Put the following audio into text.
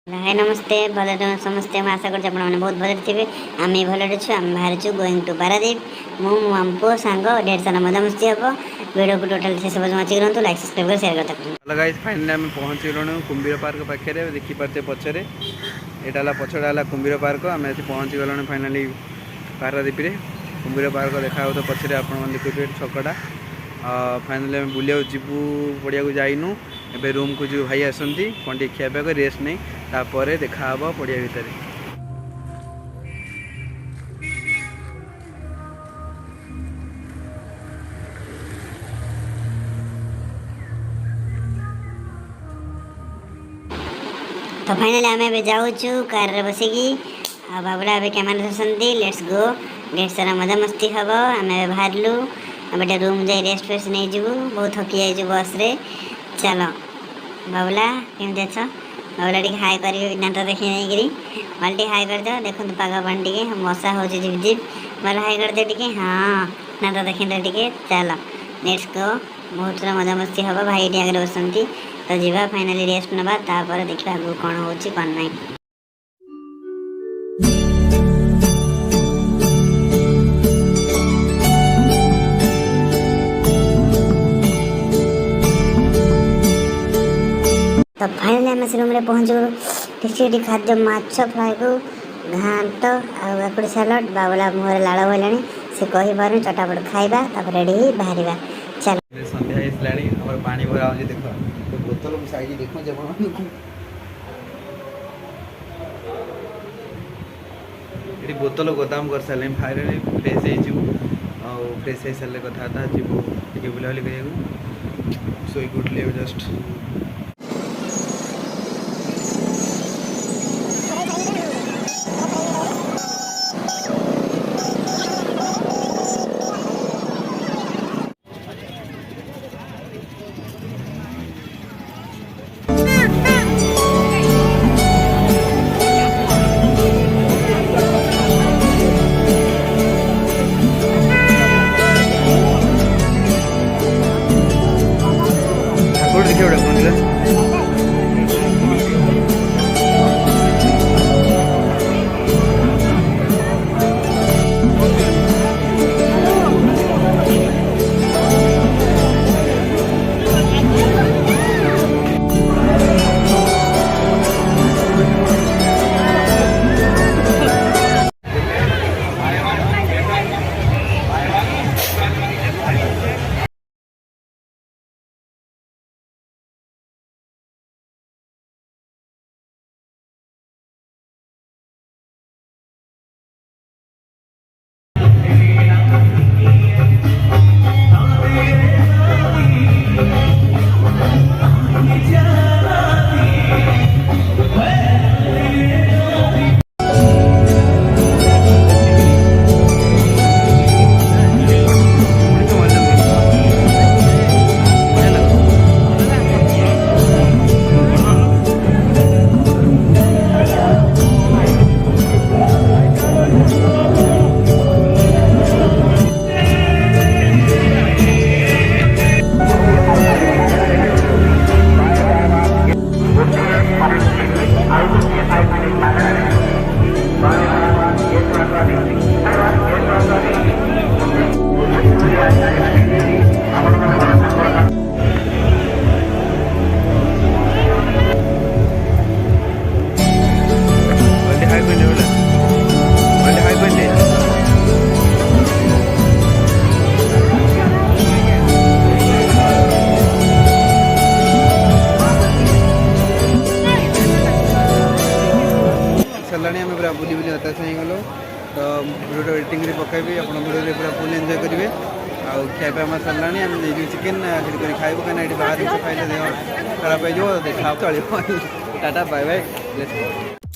हाय नमस्ते भल समस्ते आशा कर बहुत भल थे आम भल छू आम बाहर छू गोइंग टू पारादीप मुझे सांग ढेर सारा मजा मस्ती हम वीडियो को टोटाल शेष पर्यटन अच्छी करूँ लाइक सब्सक्राइब कर शेयर करते हेलो गाइस फाइनली आम पहुँच गलु कुंभीर पार्क पाखे देखिपे पचर यहाँ पछड़ा कुंभीर पार्क आम पहुँच गलु फाइनाली पारादीप कुंभीर पार्क देखा तो पचर आप देखिए छकटा फाइनाली आम बुलिया जीवु पड़िया को जाइनु एबे रूम को जो भाई आसती कौन टे खिया पिया रेस्ट नहीं तापर देखा पड़िया भितर तो फाइनाली आम ए जाऊँ कार बसिकी बाबुला ए कैमेरा धरती लेट्स गो ढेर सारा मजा मस्ती हम आम बाहरलु गोटे रूम जाए रेस्ट फेस्ट नहीं जीवु बहुत थकी जाइए बस रे चलो बाबुला केमती अछ बाबुला टी हाई कर दाँत देखी नहीं बाल टी हाई करदे देखो पाग पानी टी मशा हो झिप झिप बाल हाई करदे टी हाँ दाँत देखी टे चलो लेट्स गो बहुत सारा मजा मस्ती हम भाई टी आगे बसती तो जीवा फाइनाली रेस्ट नवा तापर देखा आगू कौन हो कौन ना तो फाइनाली आम से रूम रे पहुँच गलु टेस्टी खाद्य माछ फ्राए को घाट आकुड़ी सालड बाबुला मुहर लाड़ बोला से कही पार चटापट खाइबा रेडी बाहर चलो सन्ध्या पानी भरा देख बोतल साइज देखो ये बोतल गोदाम कर सारे फाइनाली फ्रेश हो फ्रेश हो सारे कथा जीव टे बुलाबुली कर सो गुड जस्ट सरला आम पूरा बुली बुली हताश हो गलु तो भिडियो एडिटिंग पकड़े आप भिडियो पूरा फुल एंजॉय करेंगे आउ खाया आम सरला आम चिकेन खाइबू कहीं बाहर जिन खाइले देह खराब हो देखा चलो टाटा बाय बाय।